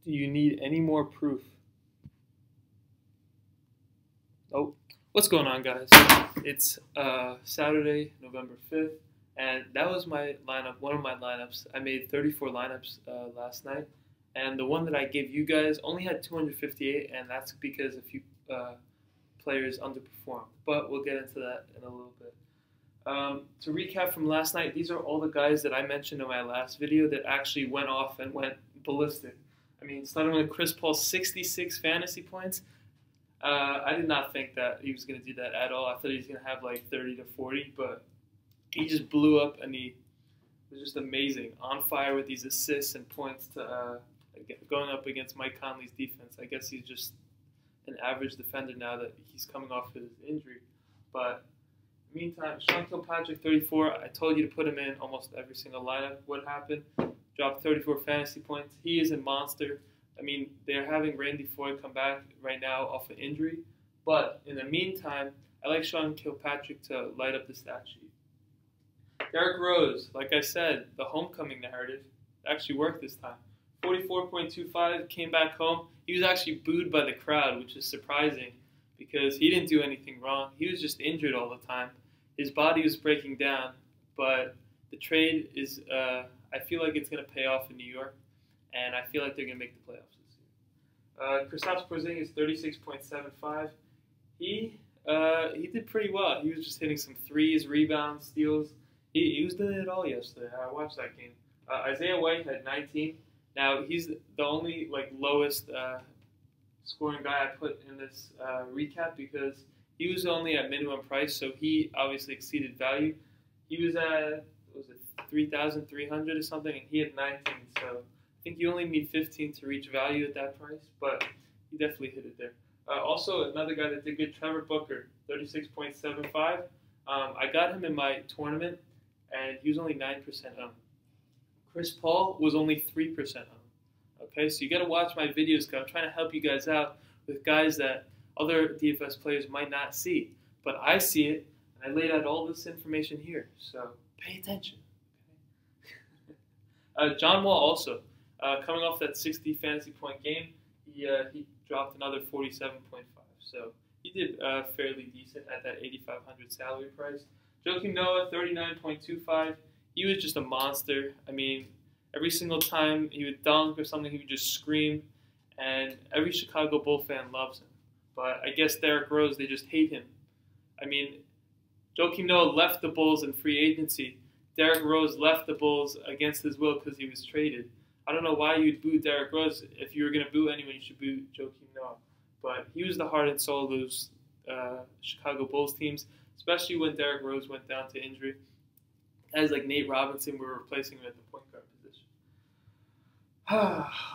Do you need any more proof? Oh, what's going on, guys? It's Saturday, November 5th, and that was my lineup, one of my lineups. I made 34 lineups last night, and the one that I gave you guys only had 258, and that's because a few players underperformed. But we'll get into that in a little bit. To recap from last night, these are all the guys that I mentioned in my last video that actually went off and went ballistic. I mean, starting with Chris Paul, 66 fantasy points. I did not think that he was going to do that at all. I thought he was going to have like 30 to 40, but he just blew up and he was just amazing. On fire with these assists and points to going up against Mike Conley's defense. I guess he's just an average defender now that he's coming off his injury. But meantime, Sean Kilpatrick, 34. I told you to put him in almost every single lineup. What happened? Dropped 34 fantasy points. He is a monster. I mean, they're having Randy Foye come back right now off an injury. But in the meantime, I like Sean Kilpatrick to light up the stat sheet. Derrick Rose, like I said, the homecoming narrative actually worked this time. 44.25, came back home. He was actually booed by the crowd, which is surprising because he didn't do anything wrong. He was just injured all the time. His body was breaking down, but the trade is, I feel like it's going to pay off in New York, and I feel like they're going to make the playoffs this year. Kristaps Porzingis, 36.75. He did pretty well. He was just hitting some threes, rebounds, steals. He was doing it all yesterday. I watched that game. Isaiah White had 19. Now, he's the only lowest scoring guy I put in this recap because he was only at minimum price, so he obviously exceeded value. He was at, what was it, 3,300 or something, and he had 19, so I think you only need 15 to reach value at that price, but he definitely hit it there. Also, another guy that did good, Trevor Booker, 36.75. I got him in my tournament, and he was only 9% owned. Chris Paul was only 3% owned. Okay, so you got to watch my videos because I'm trying to help you guys out with guys that other DFS players might not see. But I see it, and I laid out all this information here, so pay attention. Okay? John Wall also, coming off that 60 fantasy point game, he dropped another 47.5. So he did fairly decent at that 8,500 salary price. Joakim Noah, 39.25. He was just a monster. I mean, every single time he would dunk or something, he would just scream. And every Chicago Bull fan loves him. But I guess Derrick Rose, they just hate him. I mean, Joakim Noah left the Bulls in free agency. Derrick Rose left the Bulls against his will because he was traded. I don't know why you'd boo Derrick Rose. If you were going to boo anyone, you should boo Joakim Noah. But he was the heart and soul of those Chicago Bulls teams, especially when Derrick Rose went down to injury. Guys like Nate Robinson were replacing him at the point guard position.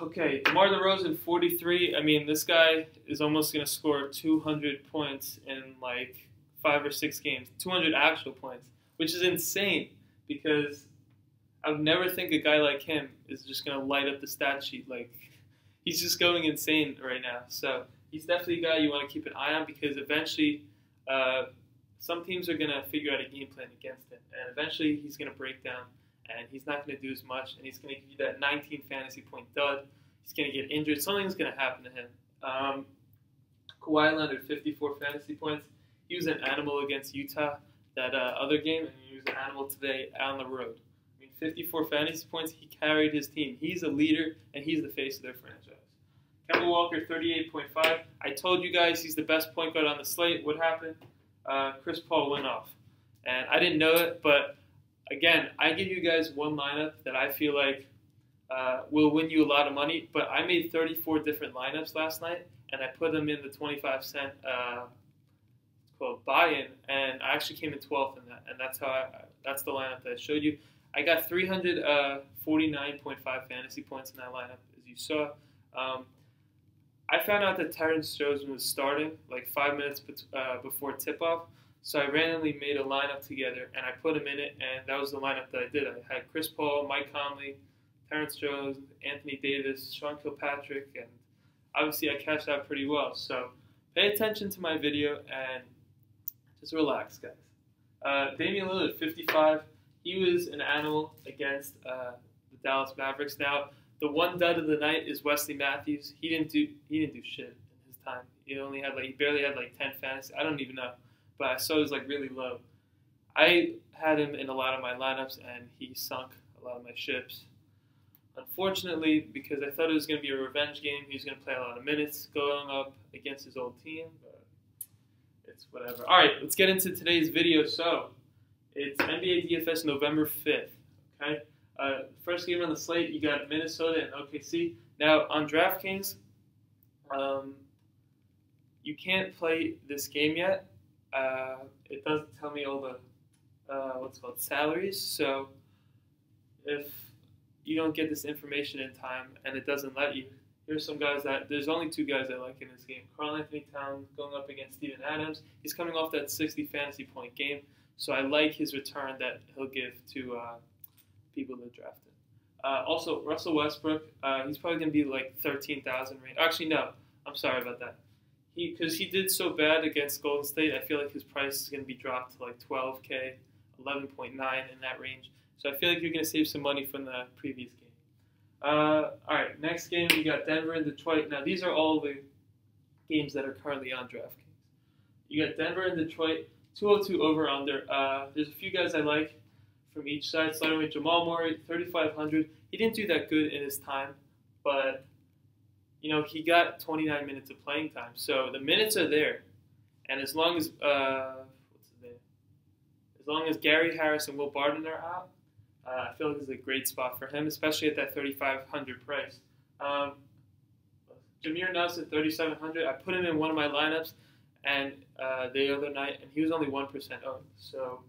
Okay, DeMar DeRozan, 43. I mean, this guy is almost going to score 200 points in like 5 or 6 games. 200 actual points, which is insane because I would never think a guy like him is just going to light up the stat sheet. Like, he's just going insane right now. So he's definitely a guy you want to keep an eye on because eventually some teams are going to figure out a game plan against him. And eventually he's going to break down, and he's not going to do as much, and he's going to give you that 19 fantasy point dud. He's going to get injured. Something's going to happen to him. Kawhi Leonard, 54 fantasy points. He was an animal against Utah that other game, and he was an animal today on the road. I mean, 54 fantasy points. He carried his team. He's a leader, and he's the face of their franchise. Kemba Walker, 38.5. I told you guys he's the best point guard on the slate. What happened? Chris Paul went off. And I didn't know it, but again, I give you guys one lineup that I feel like will win you a lot of money. But I made 34 different lineups last night, and I put them in the 25-cent called buy-in, and I actually came in 12th in that. And that's the lineup that I showed you. I got 349.5 fantasy points in that lineup, as you saw. I found out that Terrence Jones was starting like 5 minutes before tip-off, so I randomly made a lineup together, and I put him in it, and that was the lineup that I did. I had Chris Paul, Mike Conley, Terrence Jones, Anthony Davis, Sean Kilpatrick, and obviously I cashed out pretty well. So pay attention to my video and just relax, guys. Damian Lillard, 55. He was an animal against the Dallas Mavericks. Now, The one dud of the night is Wesley Matthews. He didn't do shit in his time. He barely had like 10 fantasy. I don't even know, but I saw it was like really low. I had him in a lot of my lineups, and he sunk a lot of my ships. Unfortunately, because I thought it was going to be a revenge game, he was going to play a lot of minutes going up against his old team, but it's whatever. All right, let's get into today's video. So, it's NBA DFS November 5th, okay? First game on the slate, you got Minnesota and OKC. Now, on Draftkings, you can't play this game yet. It doesn't tell me all the salaries, so if you don't get this information in time and it doesn't let you, here's some guys there's only 2 guys I like in this game. Karl-Anthony Towns going up against Steven Adams. He's coming off that 60 fantasy point game, so I like his return that he'll give to people that draft him. Also, Russell Westbrook, he's probably going to be like 13,000 range. Actually, no, I'm sorry about that. Because he did so bad against Golden State, I feel like his price is going to be dropped to like 12K, 11.9 in that range. So I feel like you're going to save some money from the previous game. All right, next game, we got Denver and Detroit. Now, these are all the games that are currently on DraftKings. You got Denver and Detroit, 202 over-under. There's a few guys I like from each side. Starting with Jamal Murray, 3,500. He didn't do that good in his time, but, you know, he got 29 minutes of playing time. So the minutes are there. And as long as, as long as Gary Harris and Will Barton are out, I feel like this is a great spot for him, especially at that 3,500 price. Jameer Nelson, 3,700. I put him in one of my lineups and the other night, and he was only 1% owned. So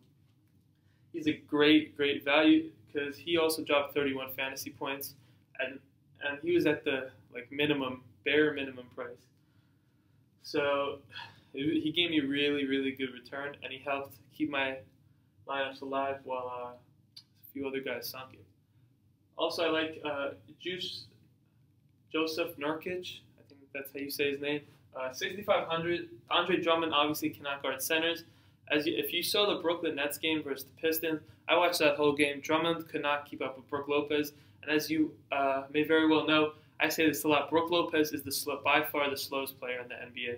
he's a great value because he also dropped 31 fantasy points, and he was at the bare minimum price. So he gave me really good return, and he helped keep my lineups alive while a few other guys sunk it. Also, I like Joseph Nurkic. I think that's how you say his name. 6,500. Andre Drummond obviously cannot guard centers. If you saw the Brooklyn Nets game versus the Pistons, I watched that whole game. Drummond could not keep up with Brook Lopez. And as you may very well know, I say this a lot, Brook Lopez is by far the slowest player in the NBA.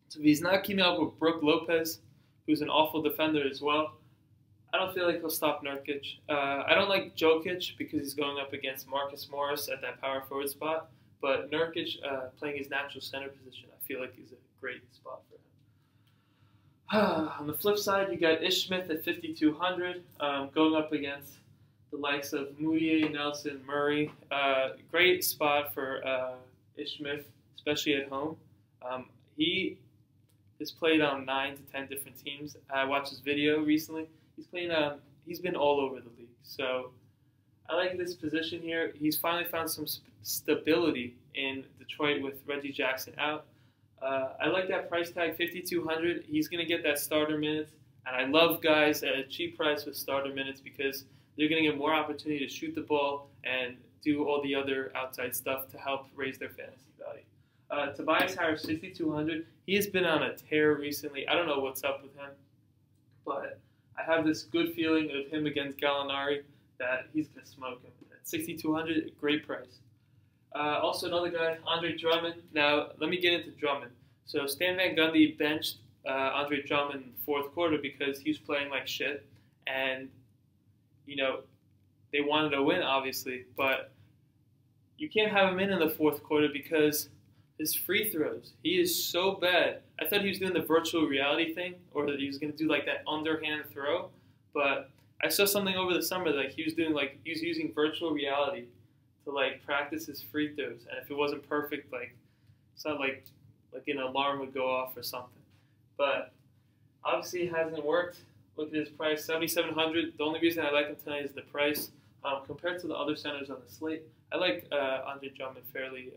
So if he's not keeping up with Brook Lopez, who's an awful defender as well, I don't feel like he'll stop Nurkic. I don't like Jokic because he's going up against Marcus Morris at that power forward spot. But Nurkic playing his natural center position, I feel like is a great spot for him. On the flip side, you got Ish Smith at 5,200 going up against the likes of Moutier, Nelson, Murray. Great spot for Ish Smith, especially at home. He has played on 9 to 10 different teams. I watched his video recently. He's been all over the league. So I like this position here. He's finally found some stability in Detroit with Reggie Jackson out. I like that price tag, 5,200. He's going to get that starter minutes. And I love guys at a cheap price with starter minutes because they're going to get more opportunity to shoot the ball and do all the other outside stuff to help raise their fantasy value. Tobias Harris, 6,200. He has been on a tear recently. I don't know what's up with him, but I have this good feeling of him against Gallinari that he's going to smoke him. At 6,200, great price. Also another guy, Andre Drummond. Now, let me get into Drummond. So Stan Van Gundy benched Andre Drummond in the fourth quarter because he was playing like shit. And, you know, they wanted to win, obviously. But you can't have him in the fourth quarter because his free throws, he is so bad. I thought he was doing the virtual reality thing, or that he was going to do like that underhand throw. But I saw something over the summer that he was using virtual reality to like practice his free throws, and if it wasn't perfect, like it's not like an alarm would go off or something. But obviously it hasn't worked. Look at his price, 7,700. The only reason I like him tonight is the price. Compared to the other centers on the slate, I like Andre Drummond fairly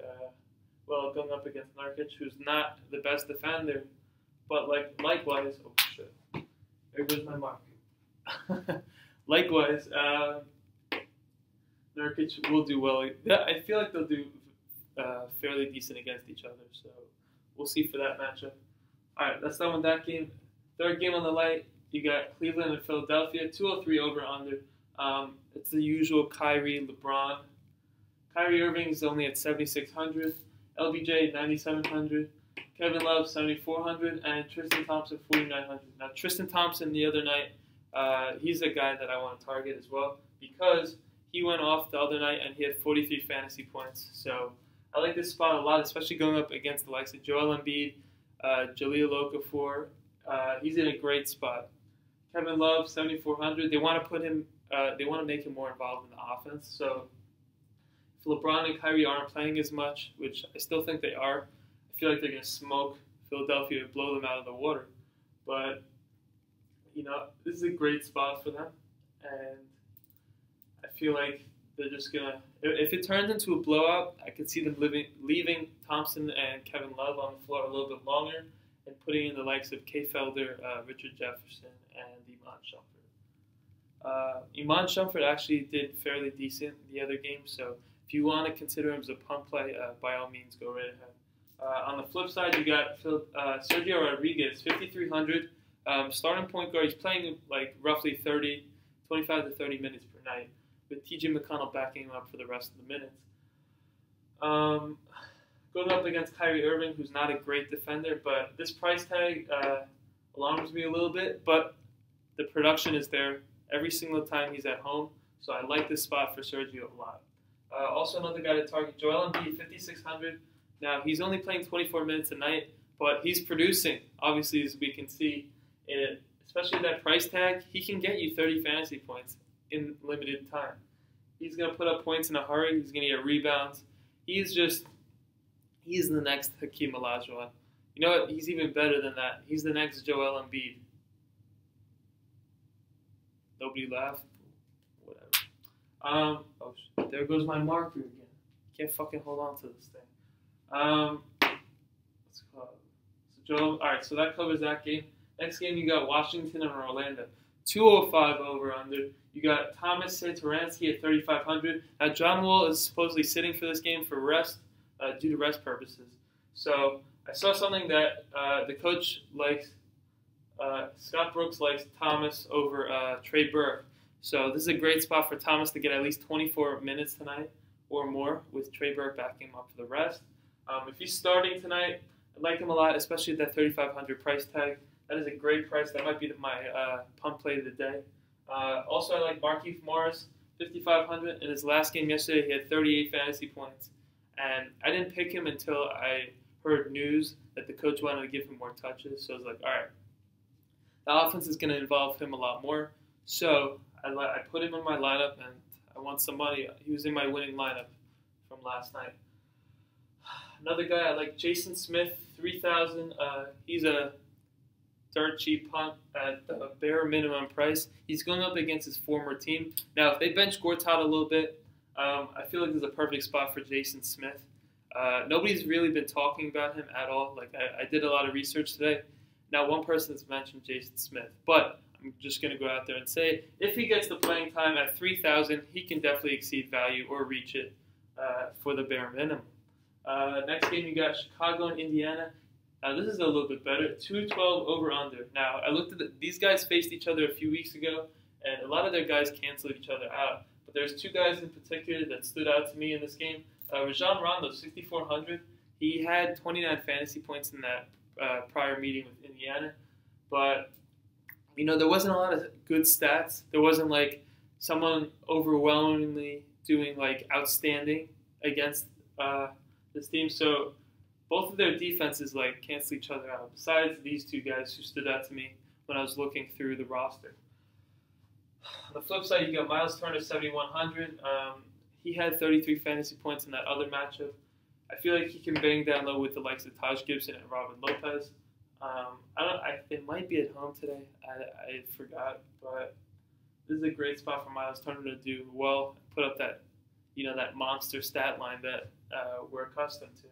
well going up against Nurkic, who's not the best defender, but likewise, oh shit, there goes my mark. Likewise, Nurkic will do well. I feel like they'll do fairly decent against each other, so we'll see for that matchup. All right, that's done with that game. Third game on the light, you got Cleveland and Philadelphia, 203 over under. It's the usual Kyrie, LeBron Kyrie Irving is only at 7,600. LBJ 9,700. Kevin Love 7,400, and Tristan Thompson 4,900. Now Tristan Thompson the other night, he's a guy that I want to target as well because he went off the other night and he had 43 fantasy points. So I like this spot a lot, especially going up against the likes of Joel Embiid, Jahlil Okafor. He's in a great spot. Kevin Love 7,400. They want to put him. They want to make him more involved in the offense. So if LeBron and Kyrie aren't playing as much, which I still think they are, I feel like they're going to smoke Philadelphia and blow them out of the water. But, this is a great spot for them. And I feel like they're just going to – if it turns into a blowout, I could see them leaving Thompson and Kevin Love on the floor a little bit longer and putting in the likes of Kay Felder, Richard Jefferson, and Iman Shumpert. Iman Shumpert actually did fairly decent the other game, so if you want to consider him as a pump play, by all means, go right ahead. On the flip side, you got Sergio Rodriguez, 5,300. Starting point guard, he's playing like roughly 25 to 30 minutes per night, with T.J. McConnell backing him up for the rest of the minutes. Going up against Kyrie Irving, who's not a great defender, but this price tag alarms me a little bit, but the production is there every single time he's at home, so I like this spot for Sergio a lot. Also another guy to target, Joel Embiid, 5,600. Now, he's only playing 24 minutes a night, but he's producing, obviously, as we can see. Especially that price tag, he can get you 30 fantasy points in limited time. He's going to put up points in a hurry. He's going to get rebounds. He's the next Hakeem Olajuwon. You know what? He's even better than that. He's the next Joel Embiid. Nobody laughed? Whatever. There goes my marker again. Can't fucking hold on to this thing. What's it called? All right, so that covers that game. Next game, you got Washington and Orlando. 205 over under. You got Thomas Santoransky at 3,500. Now, John Wall is supposedly sitting for this game for rest, due to rest purposes. So I saw something that the coach likes. Scott Brooks likes Thomas over Trey Burke. So this is a great spot for Thomas to get at least 24 minutes tonight or more, with Trey Burke backing him up for the rest. If he's starting tonight, I like him a lot, especially at that 3,500 price tag. That is a great price. That might be my pump play of the day. Also, I like Markieff Morris, 5,500. In his last game yesterday, he had 38 fantasy points. And I didn't pick him until I heard news that the coach wanted to give him more touches. So I was like, all right, the offense is going to involve him a lot more. So I put him in my lineup, and I won some money. He was in my winning lineup from last night. Another guy I like, Jason Smith, 3,000. He's a dirt cheap punt at the bare minimum price. He's going up against his former team. Now, if they bench Gortat a little bit, I feel like this is a perfect spot for Jason Smith. Nobody's really been talking about him at all. Like I did a lot of research today. Now, one person has mentioned Jason Smith, but I'm just going to go out there and say, if he gets the playing time at 3,000, he can definitely exceed value or reach it for the bare minimum. Next game, you got Chicago and Indiana. Now, this is a little bit better. 212 over under. Now, I looked at these guys faced each other a few weeks ago, and a lot of their guys canceled each other out. But there's two guys in particular that stood out to me in this game. Rajon Rondo, 6,400. He had 29 fantasy points in that prior meeting with Indiana. But, there wasn't a lot of good stats. There wasn't, someone overwhelmingly doing, outstanding against this team. So both of their defenses cancel each other out, besides these two guys who stood out to me when I was looking through the roster. On the flip side, you got Myles Turner, 7,100. He had 33 fantasy points in that other matchup. I feel like he can bang down low with the likes of Taj Gibson and Robin Lopez. It might be at home today. I forgot, but this is a great spot for Myles Turner to do well, put up that monster stat line that we're accustomed to.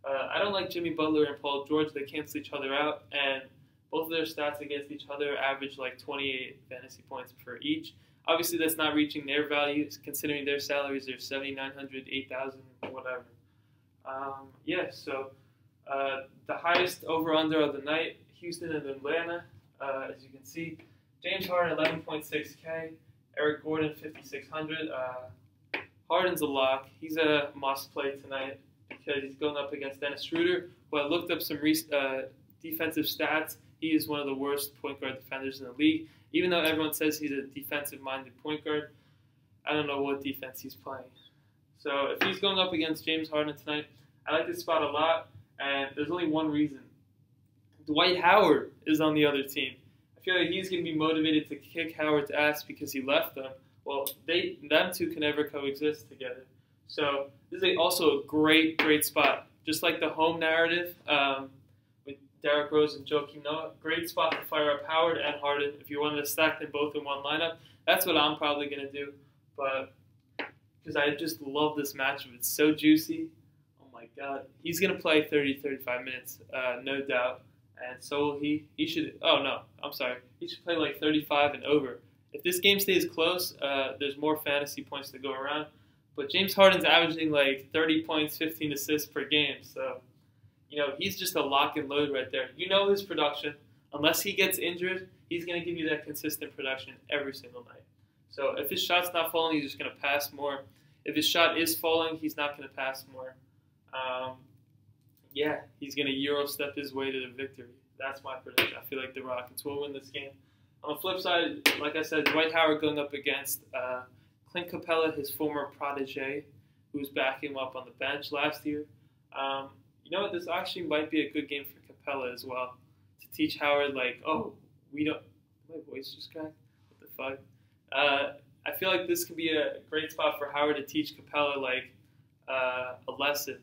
I don't like Jimmy Butler and Paul George. They cancel each other out, and both of their stats against each other average 28 fantasy points per each. Obviously, that's not reaching their values, considering their salaries are $7,900, $8,000, whatever. So the highest over-under of the night, Houston and Atlanta, as you can see. James Harden, 11.6K. Eric Gordon, 5,600. Harden's a lock. He's a must play tonight because he's going up against Dennis Schroeder, who I looked up some defensive stats. He is one of the worst point guard defenders in the league. Even though everyone says he's a defensive-minded point guard, I don't know what defense he's playing. So if he's going up against James Harden tonight, I like this spot a lot, and there's only one reason. Dwight Howard is on the other team. I feel like he's going to be motivated to kick Howard's ass because he left them. Well, them two can never coexist together. So this is also a great spot. Just like the home narrative with Derrick Rose and Joakim Noah, great spot to fire up Howard and Harden if you wanted to stack them both in one lineup. That's what I'm probably going to do. But because I just love this matchup. It's so juicy. Oh, my God. He's going to play 30, 35 minutes, no doubt. And so will he. He should – oh, no. I'm sorry. He should play like 35 and over. If this game stays close, there's more fantasy points to go around. But James Harden's averaging like 30 points, 15 assists per game. So, he's just a lock and load right there. You know his production. Unless he gets injured, he's going to give you that consistent production every single night. So if his shot's not falling, he's just going to pass more. If his shot is falling, he's not going to pass more. He's going to Euro step his way to the victory. That's my prediction. I feel like the Rockets will win this game. On the flip side, like I said, Dwight Howard going up against Clint Capella, his former protege, who was backing him up on the bench last year. You know what? This actually might be a good game for Capella as well. To teach Howard, like, my voice just cracked? What the fuck? I feel like this could be a great spot for Howard to teach Capella, like, a lesson.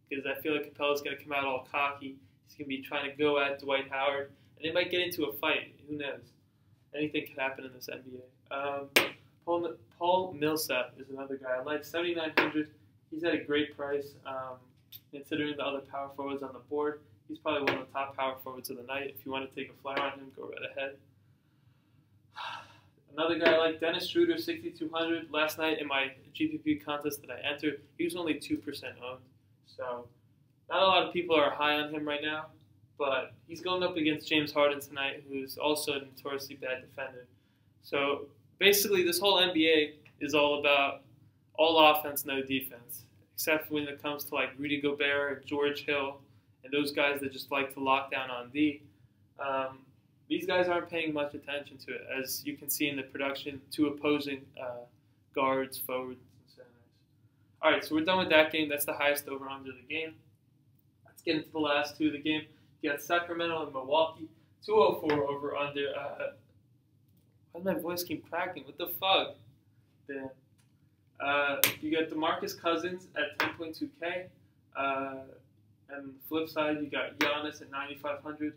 Because I feel like Capella's going to come out all cocky. He's going to be trying to go at Dwight Howard. And they might get into a fight. Who knows? Anything could happen in this NBA. Paul Millsap is another guy. I like 7,900. He's at a great price. Considering the other power forwards on the board, he's probably one of the top power forwards of the night. If you want to take a flyer on him, go right ahead. Another guy like Dennis Schroeder, 6,200. Last night in my GPP contest that I entered, he was only 2% owned. So not a lot of people are high on him right now. But he's going up against James Harden tonight, who's also a notoriously bad defender. So basically, this whole NBA is all about all offense, no defense, except when it comes to like Rudy Gobert and George Hill and those guys that just like to lock down on D. These guys aren't paying much attention to it, as you can see in the production to opposing guards, forwards, and centers. All right, so we're done with that game. That's the highest over-under of the game. Let's get into the last two of the game. You got Sacramento and Milwaukee, 204 over under. Why does my voice keep cracking? What the fuck? Damn. You got DeMarcus Cousins at 10.2K. And the flip side, you got Giannis at 9,500.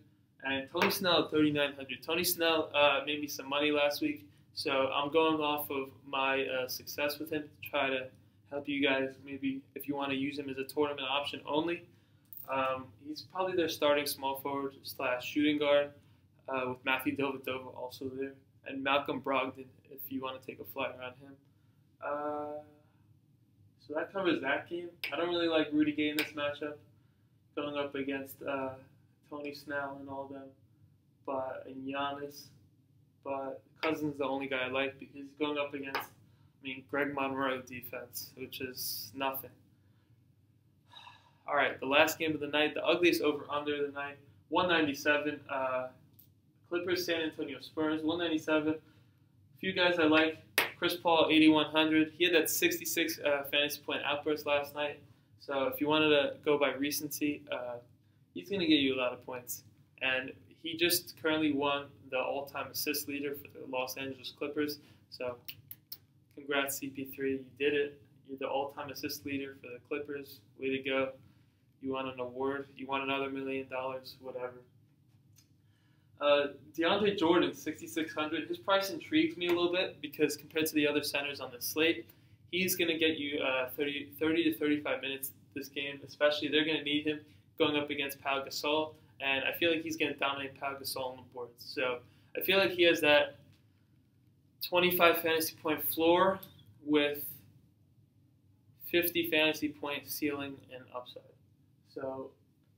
And Tony Snell at 3,900. Tony Snell made me some money last week. So I'm going off of my success with him to try to help you guys. Maybe if you want to use him as a tournament option only. He's probably their starting small forward / shooting guard with Matthew Dellavedova also there. And Malcolm Brogdon if you want to take a flyer on him. So that covers that game. I don't really like Rudy Gay in this matchup. Going up against Tony Snell and all them. And Giannis. But Cousins is the only guy I like because he's going up against, Greg Monroe defense, which is nothing. All right, the last game of the night, the ugliest over-under of the night, 197. Clippers, San Antonio Spurs, 197. A few guys I like. Chris Paul, 8,100. He had that 66 fantasy point outburst last night. So if you wanted to go by recency, he's going to get you a lot of points. And he just currently won the all-time assist leader for the Los Angeles Clippers. So congrats, CP3. You did it. You're the all-time assist leader for the Clippers. Way to go. You won an award. You won another $1 million, whatever. DeAndre Jordan, 6,600. His price intrigues me a little bit because compared to the other centers on the slate, he's going to get you 30 to 35 minutes this game, especially they're going to need him going up against Pau Gasol, and I feel like he's going to dominate Pau Gasol on the boards. So I feel like he has that 25 fantasy point floor with 50 fantasy point ceiling and upside. So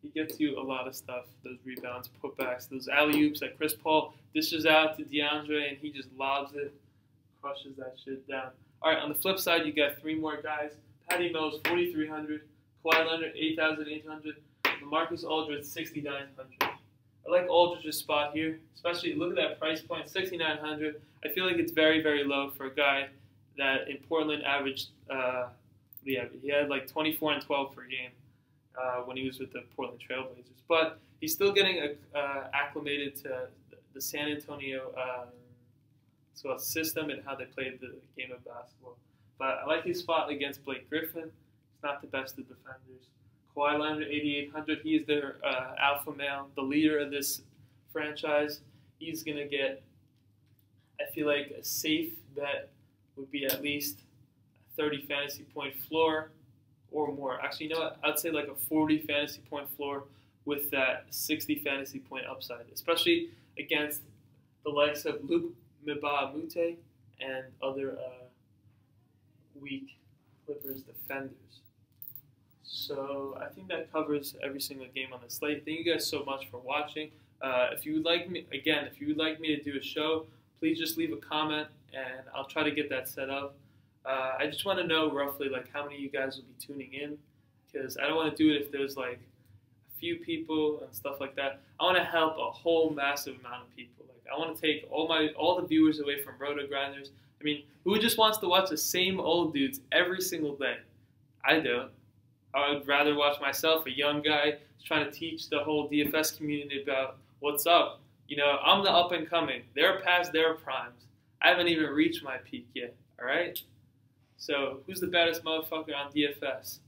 he gets you a lot of stuff, those rebounds, putbacks, those alley-oops that Chris Paul dishes out to DeAndre, and he just lobs it, crushes that shit down. All right, on the flip side, you got 3 more guys. Patty Mills, 4,300. Kawhi Leonard, 8,800. LaMarcus Aldridge, 6,900. I like Aldridge's spot here, especially look at that price point, 6,900. I feel like it's very, very low for a guy that in Portland averaged, he had like 24 and 12 per game when he was with the Portland Trailblazers. But he's still getting acclimated to the San Antonio system and how they played the game of basketball. But I like his spot against Blake Griffin. He's not the best of defenders. Kawhi Leonard, 8,800. He is their alpha male, the leader of this franchise. He's going to get, I feel like, a safe bet would be at least a 30 fantasy point floor or more. Actually, you know what? I'd say like a 40 fantasy point floor with that 60 fantasy point upside, especially against the likes of Luke Mbah Mute and other weak Clippers defenders. So I think that covers every single game on the slate. Thank you guys so much for watching. If you would like me to do a show, please just leave a comment and I'll try to get that set up. I just want to know roughly like how many of you guys will be tuning in, because I don't want to do it if there's like a few people and stuff like that. I want to help a whole massive amount of people. Like I want to take all the viewers away from roto grinders. I mean, who just wants to watch the same old dudes every single day? I don't. I would rather watch myself, a young guy, trying to teach the whole DFS community about what's up. You know, I'm the up and coming. They're past their primes. I haven't even reached my peak yet, all right? So who's the baddest motherfucker on DFS?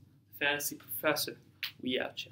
Fantasy Professor. We out, chat.